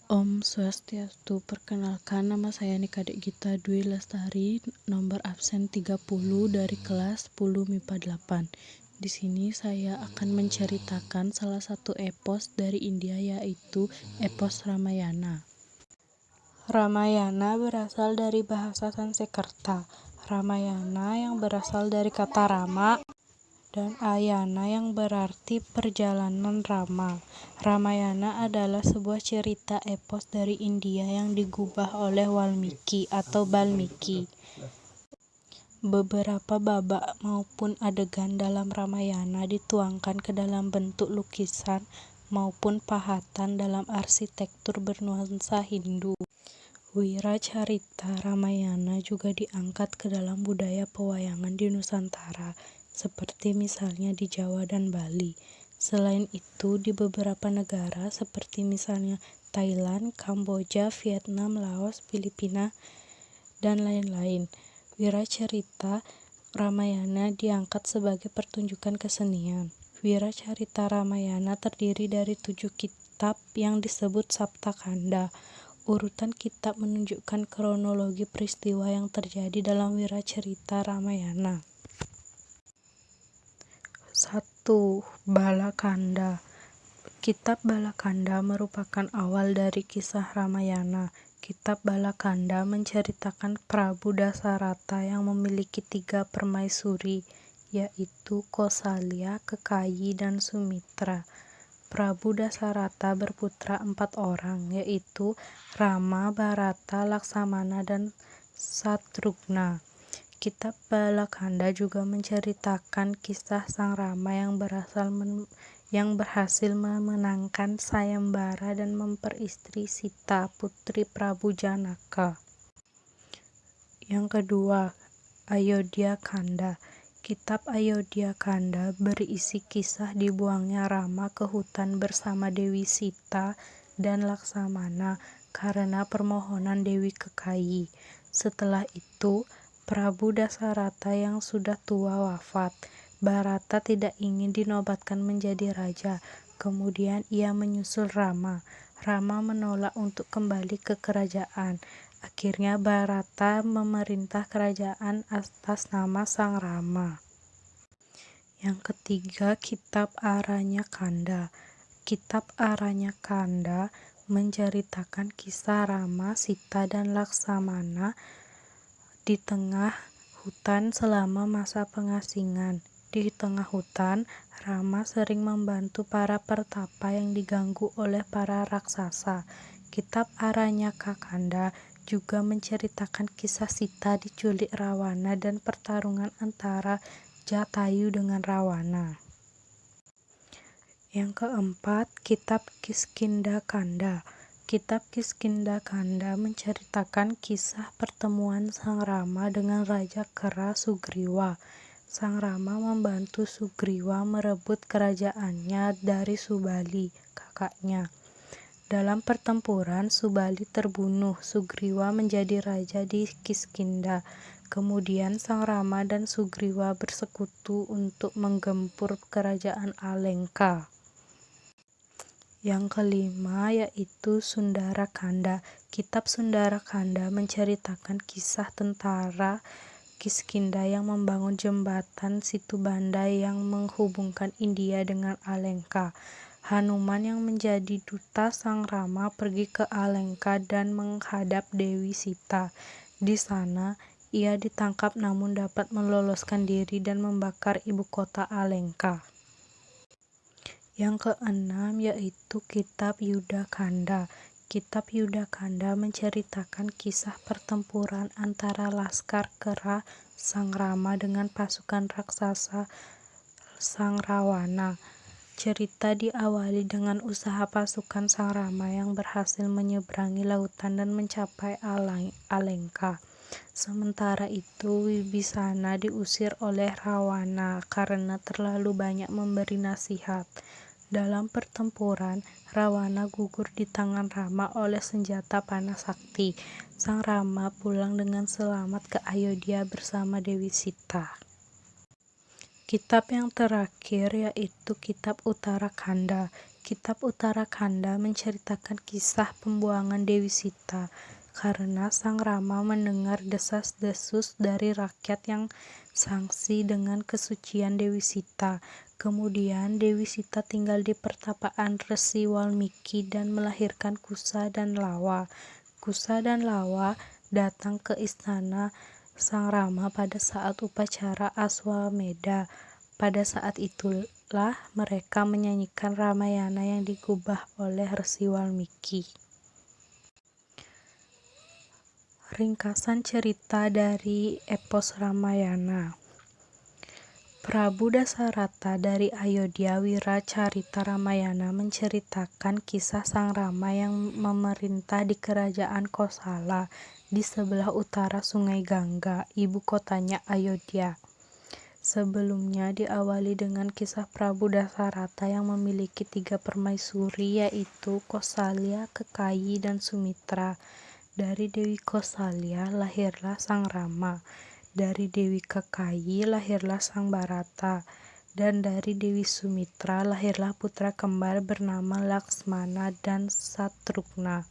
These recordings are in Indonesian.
Om Swastiastu, perkenalkan nama saya Nikadek Gita Dwi Lestari, nomor absen 30 dari kelas 10 MIPA 8. Di sini saya akan menceritakan salah satu epos dari India, yaitu epos Ramayana. Ramayana berasal dari bahasa Sanskerta. Ramayana yang berasal dari kata Rama dan Ayana yang berarti perjalanan Rama. Ramayana adalah sebuah cerita epos dari India yang digubah oleh Walmiki atau Balmiki. Beberapa babak maupun adegan dalam Ramayana dituangkan ke dalam bentuk lukisan maupun pahatan dalam arsitektur bernuansa Hindu. Wiracarita Ramayana juga diangkat ke dalam budaya pewayangan di Nusantara, seperti misalnya di Jawa dan Bali. Selain itu, di beberapa negara seperti misalnya Thailand, Kamboja, Vietnam, Laos, Filipina, dan lain-lain, wiracarita Ramayana diangkat sebagai pertunjukan kesenian. Wiracarita Ramayana terdiri dari 7 kitab yang disebut Sapta Kanda. Urutan kitab menunjukkan kronologi peristiwa yang terjadi dalam wiracarita Ramayana. 1. Balakanda. Kitab Balakanda merupakan awal dari kisah Ramayana. Kitab Balakanda menceritakan Prabu Dasarata yang memiliki 3 permaisuri, yaitu Kosalya, Kekayi, dan Sumitra. Prabu Dasarata berputra 4 orang, yaitu Rama, Bharata, Laksamana, dan Satrugna. Kitab Balakanda juga menceritakan kisah Sang Rama yang berhasil memenangkan sayembara dan memperistri Sita, putri Prabu Janaka. Yang kedua, Ayodhya Kanda. Kitab Ayodhya Kanda berisi kisah dibuangnya Rama ke hutan bersama Dewi Sita dan Laksamana karena permohonan Dewi Kekayi. Setelah itu, Prabu Dasarata yang sudah tua wafat. Bharata tidak ingin dinobatkan menjadi raja. Kemudian ia menyusul Rama. Rama menolak untuk kembali ke kerajaan. Akhirnya Bharata memerintah kerajaan atas nama Sang Rama. Yang ketiga, Kitab Aranyakanda. Kitab Aranyakanda menceritakan kisah Rama, Sita, dan Laksamana di tengah hutan selama masa pengasingan. Di tengah hutan, Rama sering membantu para pertapa yang diganggu oleh para raksasa. Kitab Aranyakanda juga menceritakan kisah Sita diculik Rawana dan pertarungan antara Jatayu dengan Rawana. Yang keempat, Kitab Kiskindakanda. Kitab Kiskindakanda menceritakan kisah pertemuan Sang Rama dengan Raja Kera Sugriwa. Sang Rama membantu Sugriwa merebut kerajaannya dari Subali, kakaknya. Dalam pertempuran, Subali terbunuh, Sugriwa menjadi raja di Kiskinda. Kemudian Sang Rama dan Sugriwa bersekutu untuk menggempur kerajaan Alengka. Yang kelima, yaitu Sundarakanda. Kitab Sundarakanda menceritakan kisah tentara Kiskinda yang membangun jembatan Situbanda yang menghubungkan India dengan Alengka. Hanuman yang menjadi duta Sang Rama pergi ke Alengka dan menghadap Dewi Sita. Di sana, ia ditangkap namun dapat meloloskan diri dan membakar ibu kota Alengka. Yang keenam, yaitu Kitab Yudakanda. Kitab Yudakanda menceritakan kisah pertempuran antara Laskar Kera Sang Rama dengan pasukan raksasa Sang Rawana. Cerita diawali dengan usaha pasukan Sang Rama yang berhasil menyeberangi lautan dan mencapai Alengka. Sementara itu, Wibisana diusir oleh Rawana karena terlalu banyak memberi nasihat. Dalam pertempuran, Rawana gugur di tangan Rama oleh senjata panah sakti. Sang Rama pulang dengan selamat ke Ayodhya bersama Dewi Sita. Kitab yang terakhir yaitu Kitab Uttarakanda. Kitab Uttarakanda menceritakan kisah pembuangan Dewi Sita karena Sang Rama mendengar desas-desus dari rakyat yang sangsi dengan kesucian Dewi Sita. Kemudian Dewi Sita tinggal di pertapaan Resi Walmiki dan melahirkan Kusa dan Lawa. Kusa dan Lawa datang ke istana Sang Rama pada saat upacara Aswamedha. Pada saat itulah mereka menyanyikan Ramayana yang digubah oleh Resi Walmiki. Ringkasan cerita dari epos Ramayana. Prabu Dasarata dari Ayodhya Wiracarita Ramayana menceritakan kisah Sang Rama yang memerintah di kerajaan Kosala di sebelah utara Sungai Gangga, ibu kotanya Ayodhya. Sebelumnya diawali dengan kisah Prabu Dasarata yang memiliki 3 permaisuri, yaitu Kosalya, Kekayi, dan Sumitra. Dari Dewi Kosalya lahirlah Sang Rama, dari Dewi Kekayi lahirlah Sang Bharata, dan dari Dewi Sumitra lahirlah putra kembar bernama Laksmana dan Satrugna.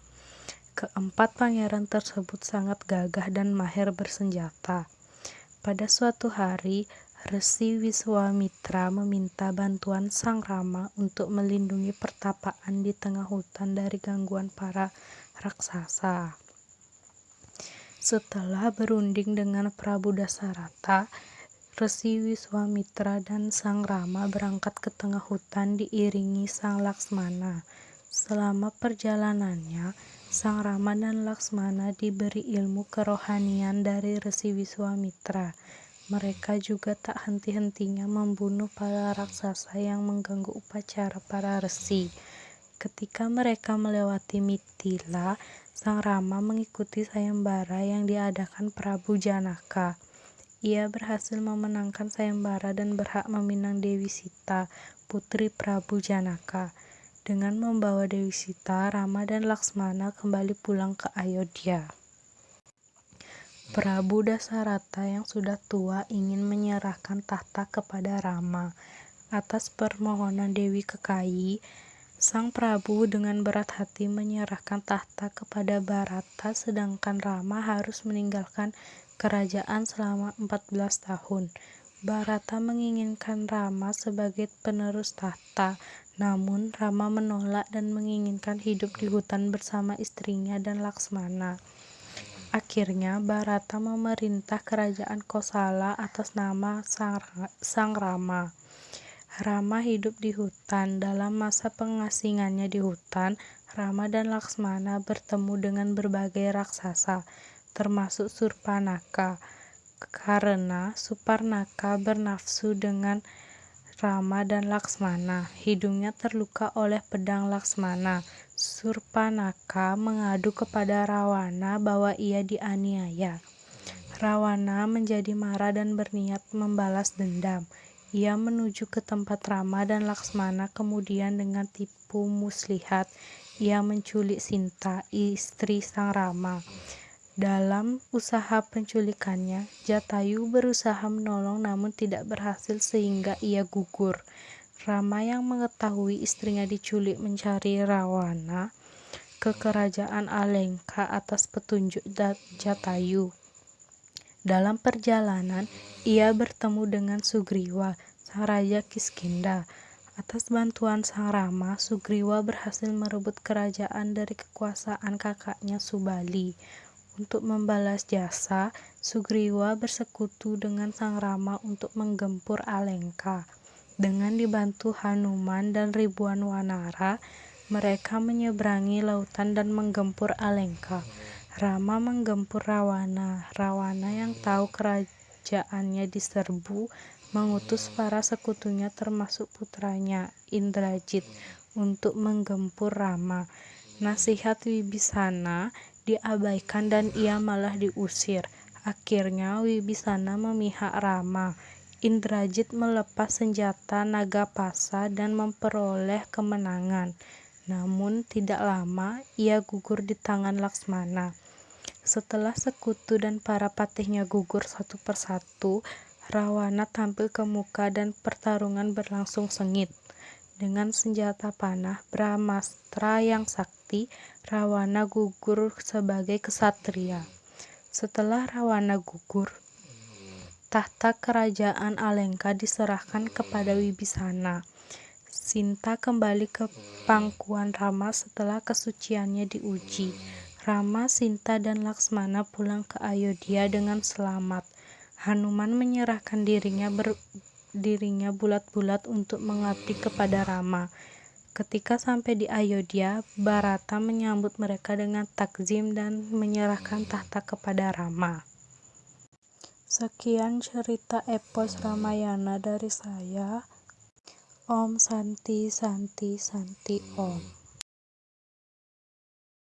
Keempat pangeran tersebut sangat gagah dan mahir bersenjata. Pada suatu hari, Resi Wiswamitra meminta bantuan Sang Rama untuk melindungi pertapaan di tengah hutan dari gangguan para raksasa. Setelah berunding dengan Prabu Dasarata, Resi Wiswamitra dan Sang Rama berangkat ke tengah hutan diiringi Sang Laksmana. Selama perjalanannya, Sang Rama dan Laksmana diberi ilmu kerohanian dari Resi Wiswamitra. Mereka juga tak henti-hentinya membunuh para raksasa yang mengganggu upacara para resi. Ketika mereka melewati Mithila, Sang Rama mengikuti sayembara yang diadakan Prabu Janaka. Ia berhasil memenangkan sayembara dan berhak meminang Dewi Sita, putri Prabu Janaka. Dengan membawa Dewi Sita, Rama dan Laksmana kembali pulang ke Ayodhya. Prabu Dasarata yang sudah tua ingin menyerahkan tahta kepada Rama. Atas permohonan Dewi Kekayi, Sang Prabu dengan berat hati menyerahkan tahta kepada Bharata, sedangkan Rama harus meninggalkan kerajaan selama 14 tahun. Bharata menginginkan Rama sebagai penerus tahta, namun Rama menolak dan menginginkan hidup di hutan bersama istrinya dan Laksmana. Akhirnya Bharata memerintah kerajaan Kosala atas nama Sang Rama. Rama hidup di hutan. Dalam masa pengasingannya di hutan, Rama dan Laksmana bertemu dengan berbagai raksasa, termasuk Surpanaka, karena Suparnaka bernafsu dengan Rama dan Laksmana. Hidungnya terluka oleh pedang Laksmana. Surpanaka mengadu kepada Rawana bahwa ia dianiaya. Rawana menjadi marah dan berniat membalas dendam. Ia menuju ke tempat Rama dan Laksmana, kemudian dengan tipu muslihat ia menculik Sinta, istri Sang Rama. Dalam usaha penculikannya, Jatayu berusaha menolong namun tidak berhasil sehingga ia gugur. Rama yang mengetahui istrinya diculik mencari Rawana ke kerajaan Alengka atas petunjuk Jatayu. Dalam perjalanan, ia bertemu dengan Sugriwa, sang raja Kiskindha. Atas bantuan Sang Rama, Sugriwa berhasil merebut kerajaan dari kekuasaan kakaknya Subali. Untuk membalas jasa, Sugriwa bersekutu dengan Sang Rama untuk menggempur Alengka. Dengan dibantu Hanuman dan ribuan wanara, mereka menyeberangi lautan dan menggempur Alengka. Rama menggempur Rawana. Rawana yang tahu kerajaannya diserbu, mengutus para sekutunya termasuk putranya, Indrajit, untuk menggempur Rama. Nasihat Wibisana diabaikan dan ia malah diusir. Akhirnya Wibisana memihak Rama. Indrajit melepas senjata Nagapasa dan memperoleh kemenangan. Namun tidak lama ia gugur di tangan Laksmana. Setelah sekutu dan para patihnya gugur satu persatu, Rawana tampil ke muka dan pertarungan berlangsung sengit. Dengan senjata panah Brahmastra yang sakti, Rawana gugur sebagai kesatria. Setelah Rawana gugur, tahta kerajaan Alengka diserahkan kepada Wibisana. Sinta kembali ke pangkuan Rama setelah kesuciannya diuji. Rama, Sinta, dan Laksmana pulang ke Ayodhya dengan selamat. Hanuman menyerahkan dirinya bulat-bulat untuk mengabdi kepada Rama. Ketika sampai di Ayodhya, Bharata menyambut mereka dengan takzim dan menyerahkan tahta kepada Rama. Sekian cerita epos Ramayana dari saya. Om Santi Santi Santi Om.